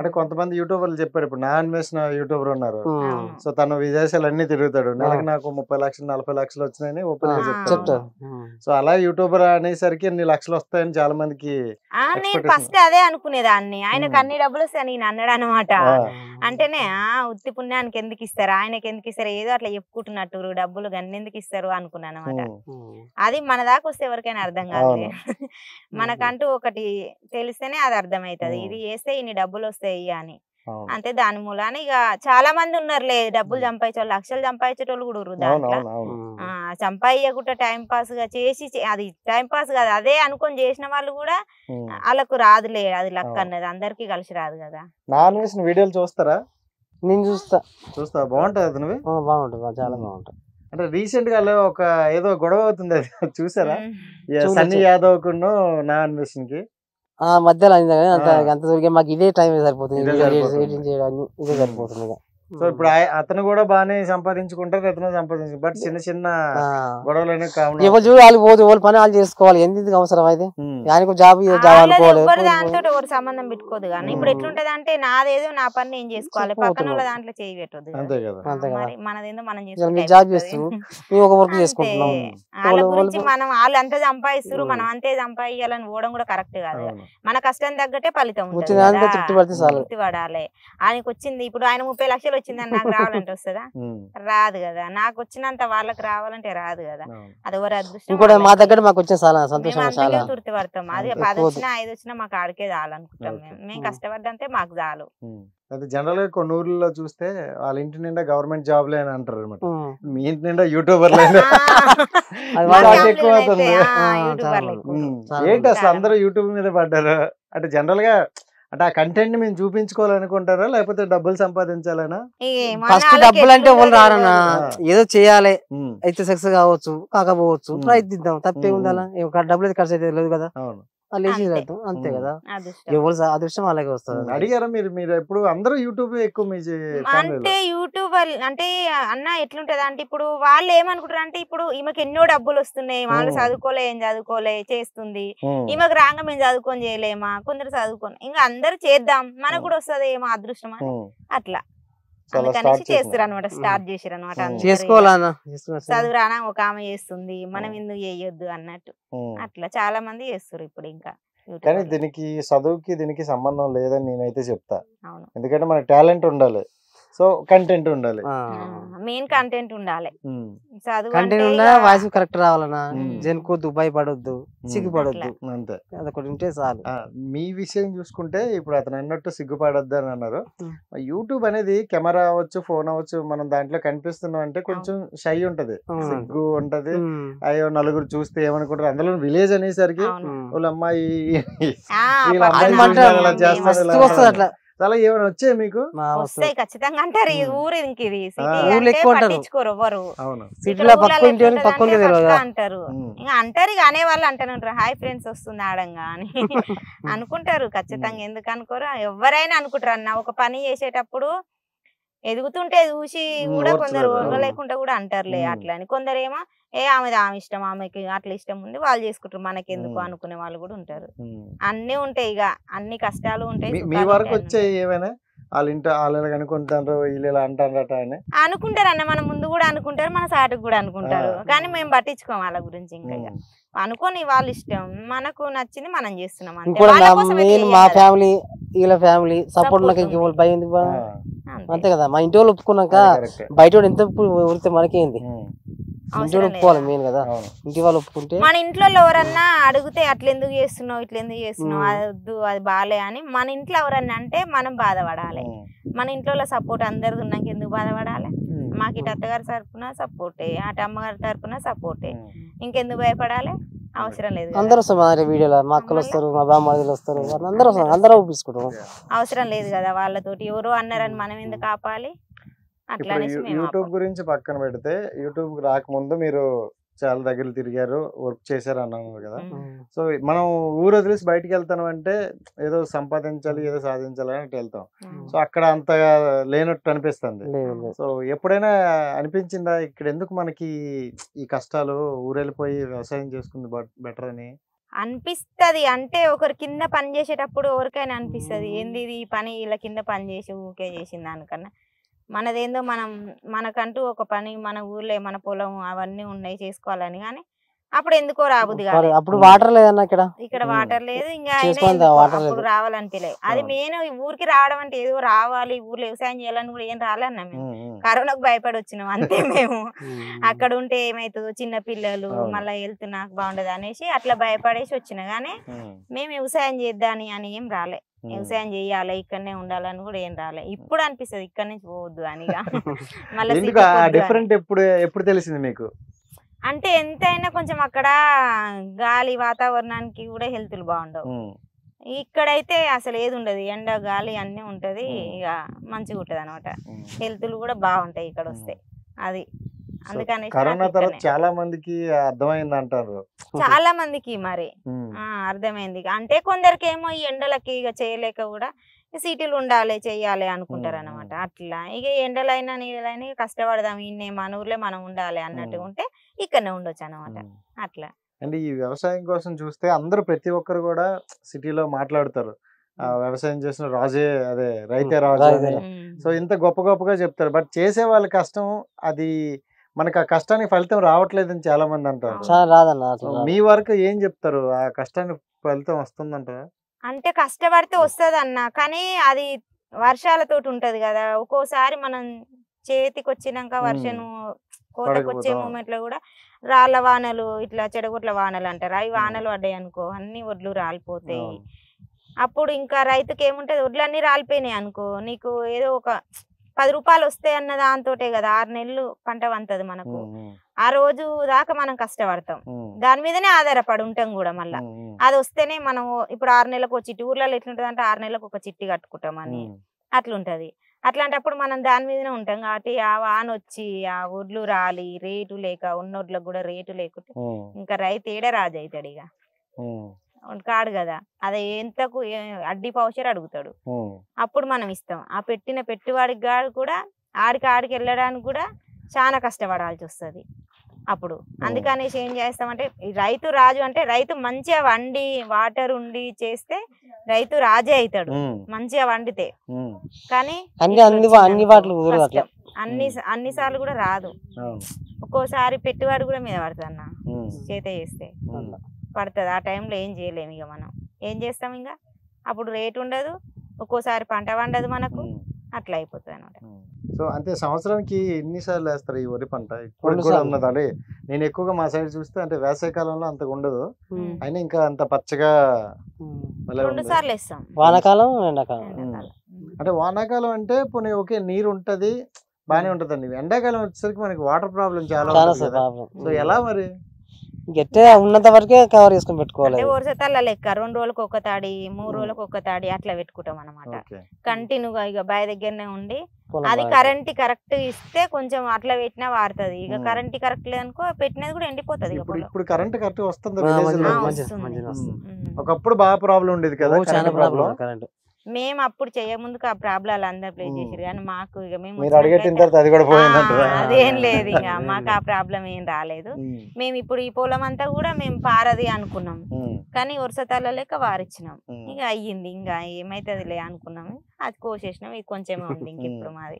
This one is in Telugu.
అంటే కొంతమంది యూట్యూబర్లు చెప్పారు, ఇప్పుడు నా అన్వేషణ యూట్యూబర్ ఉన్నారు. అవును. సో తను విదేశాలు అన్ని తిరుగుతాడు, నెలకు ఆ. నాకు 30 లక్షలు 40 లక్షలు వచ్చినాయని ఓపెన్ గా ఆ, చెప్తాడు. చెప్తారు. సో అలా యూట్యూబర్ అనేసరికి అన్ని లక్షలు వస్తాయని చాలా మందికి నేను expectation. ఫస్ట్ అదే అనుకునేదాన్ని, ఆయనకు అన్ని డబ్బులు వస్తాయి నేను అన్నాడు అనమాట. అంటేనే ఉత్తి పుణ్యానికి ఎందుకు ఇస్తారు, ఆయనకి ఎందుకు ఇస్తారు, ఏదో అట్లా చెప్పుకుంటున్నట్టు డబ్బులు గన్ని ఎందుకు ఇస్తారు అనుకున్నాను అనమాట. అది మన దాకా వస్తే ఎవరికైనా అర్థం కాదులే. మనకంటూ ఒకటి తెలిస్తేనే అది అర్థమవుతుంది, ఇది చేస్తే ఇన్ని డబ్బులు వస్తాయి అని. అంతే, దాని మూలాన ఇక చాలా మంది ఉన్నారులే డబ్బులు సంపాదించే లక్షలు సంపాదించేటోళ్ళు కూడా ఉన్నారు దాంట్లో. సంపాదించకుండా టైం పాస్ గా చేసి అది టైం పాస్ కాదు, అదే అనుకొని చేసిన వాళ్ళు కూడా వాళ్ళకు రాదులే, అది లక్ అన్నది అందరికి కలిసి రాదు కదా. నా అన్వేషణ వీడియోలు చూస్తారా? నేను చూస్తా. బాగుంటది అది. బాగుంటుంది, చాలా బాగుంటుంది. అంటే రీసెంట్ గా ఒక ఏదో గొడవ అవుతుంది, అది చూసారా? సన్నీ యాదవ్ కును నా అన్వేషణ కి మధ్యలో అయింది కానీ అంత మాకు ఇదే టైం సరిపోతుంది, ఎడిటింగ్ చేయడానికి ఇదే సరిపోతుంది. సో ఇప్పుడు అతను కూడా బాగానే సంపాదించుకుంటారు, అతను సంపాదించు, బట్ చిన్న చిన్న గొడవలు అనేవి కావాలి. ఎవరు చూడు వాళ్ళు పోదు, వాళ్ళ పని వాళ్ళు చేసుకోవాలి, ఎందుకు అవసరం అయితే ఆయనకు జాబ్ అనుకోవాలి. దాంతో ఎవరు సంబంధం పెట్టుకోదు కానీ ఇప్పుడు ఎట్లుంటది అంటే నాదేదో నా పని నేను చేసుకోవాలి, పక్కన వాళ్ళ దాంట్లో చేయి పెట్టదు. అంతే కదా, మనదేదో మనం జాబ్ చేస్తున్నాం, మేము ఒక వర్క్ చేసుకుంటున్నాం. వాళ్ళ గురించి మనం వాళ్ళు అంతే సంపాదిస్తారు, మనం అంతే సంపాదించాలని పోవడం కూడా కరెక్ట్ కాదు. మన కష్టం తగ్గట్టే ఫలితం తృప్తి పడాలి. ఆయనకు వచ్చింది ఇప్పుడు ఆయన 30 లక్షలు వచ్చిందని నాకు రావాలంటే వస్తుందా? రాదు కదా. నాకు వచ్చినంత వాళ్ళకి రావాలంటే రాదు కదా, అది ఎవరు అదృష్టం. మా దగ్గర మాకు వచ్చే సంతోషం, తృప్తి పడతాం. అది 10 వచ్చినా 5 వచ్చినా మాకు ఆడికే చాలనుకుంటాం. మేము కష్టపడ్డంతే మాకు చాలు. అయితే జనరల్ గా కొన్ని ఊర్లలో చూస్తే వాళ్ళ ఇంటి నిండా గవర్నమెంట్ జాబ్లే అని అంటారు అనమాట, మీ ఇంటి నిండా యూట్యూబర్లు. ఎక్కువ అవుతుంది ఏంటి అసలు, అందరూ యూట్యూబ్ మీద పడ్డారు అంటే జనరల్ గా? అంటే ఆ కంటెంట్ మేము చూపించుకోవాలనుకుంటారా, లేకపోతే డబ్బులు సంపాదించాలనా? ఫస్ట్ డబ్బులు అంటే వాళ్ళు రారన్నా, ఏదో చేయాలి, అయితే సక్సెస్ కావచ్చు కాకపోవచ్చు, ప్రయత్నిద్దాం, తప్పే ఉండాలా, డబ్బులు అయితే ఖర్చు అయితే లేదు కదా, అంతే కదా, ఎవరు అదృష్టం అలాగే వస్తుంది. అడిగారా మీరు ఎప్పుడు? అందరూ యూట్యూబ్ ఎక్కువ అంటే యూట్యూబర్ అంటే అన్న ఎట్లుంటది అంటే ఇప్పుడు వాళ్ళు ఏమనుకుంటారు అంటే ఇప్పుడు ఈమెకి ఎన్నో డబ్బులు వస్తున్నాయి, వాళ్ళు చదువుకోలే ఏం చదువుకోలే చేస్తుంది, ఈమెకు రాగా మేము చదువుకొని చేయలేమా, కొందరు చదువుకొని ఇంకా అందరు చేద్దాం మనకు కూడా వస్తుంది ఏమో అదృష్టం అని అట్లా అందుకనేసి చేస్తారు అనమాట, స్టార్ట్ చేసారు అనమాట. చదువు రానా ఒక ఆమె చేస్తుంది, మనం ఎందుకు చేయొద్దు అన్నట్టు అట్లా చాలా మంది చేస్తారు ఇప్పుడు. ఇంకా కానీ దీనికి చదువుకి దీనికి సంబంధం లేదని నేనైతే చెప్తా. ఎందుకంటే మనకి టాలెంట్ ఉండాలి, సో కంటెంట్ ఉండాలి, మెయిన్ కంటెంట్ ఉండాలి. కంటెంట్ ఉన్నా వాయిస్ కరెక్ట్ రావాలన్నా, జనుకోద్దు, భయపడొద్దు, సిగ్గుపడొద్దు, అంతే అదొకటి ఉంటే చాలు. మీ విషయం చూసుకుంటే ఇప్పుడు అతను అన్నట్టు సిగ్గుపడొద్దు అని అన్నారు. యూట్యూబ్ అనేది కెమెరా అవ్వచ్చు, ఫోన్ అవ్వచ్చు, మనం దాంట్లో కనిపిస్తున్నాం అంటే కొంచెం షై ఉంటది, సిగ్గు ఉంటది, అయ్యో నలుగురు చూస్తే ఏమనుకుంటారు. అందులో విలేజ్ అనేసరికి వాళ్ళ అమ్మాయి అట్లా చాలా ఏమైనా వచ్చాయి మీకు? వస్తాయి ఖచ్చితంగా అంటారు, ఈ ఊరు ఇంక ఇది పట్టించుకోరు ఎవరు, అంటారు ఇంకా అంటారు ఇక అనేవాళ్ళు అంటారు ఉంటారు, హాయ్ ఫ్రెండ్స్ వస్తుంది ఆడంగా అని అనుకుంటారు ఖచ్చితంగా. ఎందుకు అనుకోరు, ఎవరైనా అనుకుంటారు అన్న. ఒక పని చేసేటప్పుడు ఎదుగుతుంటే చూసి కూడా కొందరు లేకుండా కూడా అంటారులే అట్లా అని. కొందరేమో ఆమె ఇష్టం, ఆమెకి అట్లా ఇష్టం ఉంది వాళ్ళు చేసుకుంటారు, మనకెందుకు అనుకునే వాళ్ళు కూడా ఉంటారు. అన్ని ఉంటాయి ఇక, అన్ని కష్టాలు ఉంటాయి. మీ వరకు వచ్చాయి ఏమైనా? వాళ్ళు అనుకుంటారు వీళ్ళు ఇలా అంటారట అని అనుకుంటారు అన్న, మన ముందు కూడా అనుకుంటారు, మన సాటుకు కూడా అనుకుంటారు, కానీ మేము పట్టించుకోం వాళ్ళ గురించి. ఇంకా అనుకోని వాళ్ళ ఇష్టం, మనకు నచ్చింది మనం చేస్తున్నాం. మా ఫ్యామిలీ వీళ్ళ ఫ్యామిలీ సపోర్ట్ అంతే కదా. మా ఇంటి వాళ్ళు ఒప్పుకున్నాక బయట ఎంత ఊరితే మనకేంది, ఒప్పుకోవాలి మెయిన్ కదా. ఇంటి వాళ్ళు ఒప్పుకుంటే మన ఇంట్లో ఎవరన్నా అడిగితే అట్లా ఎందుకు చేస్తున్నావు, ఇట్లా ఎందుకు చేస్తున్నావు, అది వద్దు అది బాలే అని మన ఇంట్లో ఎవరన్నా అంటే మనం బాధపడాలి. మన ఇంట్లో సపోర్ట్ అందరిది ఉన్నాక ఎందుకు బాధపడాలి? మాకు ఇటు అత్తగారి తరపున సపోర్టే, అటు అమ్మగారి తరపున సపోర్టే, ఇంకెందుకు భయపడాలి? అవసరం లేదు. అందరూ వస్తారు వీడియోలో, మా అక్కలు వస్తారు, మా బామ్మలు వస్తారు, అందరూ వస్తారు, అందరూ ఒప్పించుకుంటాం. అవసరం లేదు కదా వాళ్ళతోటి, ఎవరో అన్నారని మనం ఎందుకు ఆపాలి? అట్లా యూట్యూబ్ గురించి పక్కన పెడితే, యూట్యూబ్ రాకముందు మీరు చాలా దగ్గర తిరిగారు, వర్క్ చేశారు అన్నాను కదా. సో మనం ఊరు వదిలేసి బయటకు వెళ్తాను అంటే ఏదో సంపాదించాలి, ఏదో సాధించాలి అని వెళ్తాం. సో అక్కడ అంతగా లేనట్టు అనిపిస్తుంది. సో ఎప్పుడైనా అనిపించిందా ఇక్కడ ఎందుకు మనకి ఈ కష్టాలు, ఊరెళ్ళిపోయి వ్యవసాయం చేసుకుంది బెటర్ అని? అనిపిస్తది. అంటే ఒకరి కింద పని చేసేటప్పుడు ఎవరికైనా అనిపిస్తది, ఏంది ఇది ఈ పని ఇలా కింద పని చేసి ఊకే చేసిన దానికన్నా మనదేందో మనకంటూ ఒక పని, మన ఊర్లో మన పొలం అవన్నీ ఉన్నాయి చేసుకోవాలని. కానీ అప్పుడు ఎందుకో రాబుద్ది కాదు. అప్పుడు వాటర్ లేదన్నా ఇక్కడ వాటర్ లేదు, ఇంకా అప్పుడు రావాలనిపించలేదు. అది మెయిన్ ఊరికి రావడం అంటే ఏదో రావాలి ఊర్లో వ్యవసాయం చేయాలని కూడా ఏం రాలన్నా మేము కరోనాకు భయపడి వచ్చినాం అంతే. మేము అక్కడ ఉంటే ఏమైతుందో, చిన్న పిల్లలు మళ్ళీ హెల్త్ నాకు బాగుండదు అనేసి అట్లా భయపడేసి వచ్చినా. కానీ మేము వ్యవసాయం చేద్దాని అని ఏం రాలే, వ్యవసాయం చెయ్యాలి ఇక్కడనే ఉండాలని కూడా ఏం రాలే. ఇప్పుడు అనిపిస్తుంది ఇక్కడ నుంచి పోవద్దు అని. డిఫరెంట్ ఎప్పుడు తెలిసింది మీకు? అంటే ఎంతైనా కొంచెం అక్కడ గాలి వాతావరణానికి కూడా హెల్త్లు బాగుండవు. ఇక్కడైతే అసలు ఏది ఉండదు, ఎండ గాలి అన్నీ ఉంటది, ఇక మంచిగా ఉంటది అనమాట. హెల్త్లు కూడా బాగుంటాయి ఇక్కడ వస్తే. అది అందుకని కరోనా తర్వాత చాలా మందికి అర్థమైంది అంటారు. చాలా మందికి మరి అర్థమైంది. అంటే కొందరికి ఏమో ఈ ఎండలకి ఇక చేయలేక కూడా సిటీలు ఉండాలి చెయ్యాలి అనుకుంటారు అనమాట. అట్లా ఇక ఎండలైనా నీళ్ళైనా కష్టపడదాం, ఇన్నే మన ఊర్లో మనం ఉండాలి అన్నట్టు ఉంటే ఇక్కడనే ఉండొచ్చు అనమాట. అట్లా అంటే ఈ వ్యవసాయం కోసం చూస్తే అందరూ ప్రతి ఒక్కరు కూడా సిటీలో మాట్లాడతారు, వ్యవసాయం చేసిన రాజే అదే రైతే రాజు అని. సో ఇంత గొప్పగా చెప్తారు. బట్ చేసే వాళ్ళ కష్టం అది మనకు ఆ కష్టానికి ఫలితం రావట్లేదని చాలా మంది అంటారు. మీ వరకు ఏం చెప్తారు? ఆ కష్టానికి ఫలితం వస్తుందంటారా? అంటే కష్టపడితే వస్తుంది అన్న, కానీ అది వర్షాలతో ఉంటది కదా. ఒక్కోసారి మనం చేతికి వచ్చినాక వర్షం కోతకు వచ్చే మూమెంట్ లో కూడా రాళ్ళ వానలు, ఇట్లా చెడగొట్ల వానలు అంటారు, అవి వానలు పడ్డాయి అనుకో అన్ని వడ్లు రాలిపోతాయి. అప్పుడు ఇంకా రైతుకి ఏముంటది, వడ్లన్నీ రాలిపోయినాయి అనుకో, నీకు ఏదో ఒక 10 రూపాయలు వస్తాయి అన్న దాంతోటే కదా 6 నెలలు పంట వంతది మనకు. ఆ రోజు దాకా మనం కష్టపడతాం, దాని మీదనే ఆధారపడి ఉంటాం కూడా. మళ్ళా అది వస్తేనే మనం ఇప్పుడు 6 నెలలకు ఒక చిట్టి, ఊర్లలో ఎట్లుంటది అంటే 6 నెలలకు ఒక చిట్టి కట్టుకుంటాం అని అట్లుంటది. అట్లాంటప్పుడు మనం దాని మీదనే ఉంటాం కాబట్టి ఆ వాన వచ్చి ఆ వడ్లు రాలి రేటు లేక ఉన్నోడ్లకు కూడా రేటు లేకుంటే ఇంకా రైతు ఏడ రాజు అవుతాడు ఇక కాడు కదా. అది ఎంతకు అడ్డి పౌషర్ అడుగుతాడు, అప్పుడు మనం ఇస్తాం. ఆ పెట్టిన పెట్టుబడికి కూడా ఆడికి వెళ్ళడానికి కూడా చాలా కష్టపడాల్సి వస్తుంది అప్పుడు. అందుకనేసి ఏం చేస్తామంటే రైతు రాజు అంటే రైతు మంచిగా వండి వాటర్ ఉండి చేస్తే రైతు రాజే అవుతాడు మంచిగా వండితే. కానీ అన్ని సార్లు కూడా రాదు, ఒక్కోసారి పెట్టుబడి కూడా మీద పడుతుంది అన్న చేత చేస్తే పడుతుంది. ఆ టైంలో ఏం చేయలేము ఇక మనం, ఏం చేస్తాం ఇంకా అప్పుడు రేటు ఉండదు, ఒక్కోసారి పంట వండదు మనకు, అట్లా అయిపోతుంది అనమాట. సో అంటే సంవత్సరానికి ఎన్నిసార్లు వేస్తారు ఈ వరి పంట? ఇప్పుడు కూడా ఉన్నది అంటే నేను ఎక్కువగా మా సైడ్ చూస్తే అంటే వేసవి కాలంలో అంతగా ఉండదు, అయినా ఇంకా అంత పచ్చగా 2 సార్లు వేస్తాం, వానాకాలం ఎండాకాలం. అంటే వానాకాలం అంటే పోనీ ఓకే నీరు ఉంటది బానే ఉంటదండి, ఎండాకాలం వచ్చేసరికి మనకి వాటర్ ప్రాబ్లం చాలా. సో ఎలా మరి గట్టే ఉన్నంత వరకే కవర్ చేసుకుని పెట్టుకోవాలి. వరుసతల్ల లెక్క 2 రోజులకు ఒక తాడి 3 రోజులకు ఒక తాడి అట్లా పెట్టుకుంటాం అనమాట కంటిన్యూగా. ఇక బావి దగ్గరనే ఉండి అది కరెంట్ కరెక్ట్ ఇస్తే కొంచెం అట్లా పెట్టినా వాడుతుంది. ఇక కరెంట్ కరెక్ట్ లేదనుకో పెట్టినది కూడా ఎండిపోతుంది. ఇప్పుడు కరెంట్ కరెక్ట్ వస్తుంది. ఒకప్పుడు బాగా ప్రాబ్లం ఉండేది కదా కరెంట్. మేము అప్పుడు చేయముందుకు ఆ ప్రాబ్లం అందరు ప్లే చేసారు, కానీ మాకు ఇక మేము అదేం లేదు, ఇక మాకు ఆ ప్రాబ్లం ఏం రాలేదు. మేము ఇప్పుడు ఈ పొలం అంతా కూడా మేము పారది అనుకున్నాం, కానీ వరుసతాల లెక్క వారిచ్చినాం. ఇక అయ్యింది, ఇంకా ఏమైతుంది లే అనుకున్నాము, అది కోసేసినాం. ఇది కొంచెమే ఉంది ఇంక ఇప్పుడు మాది.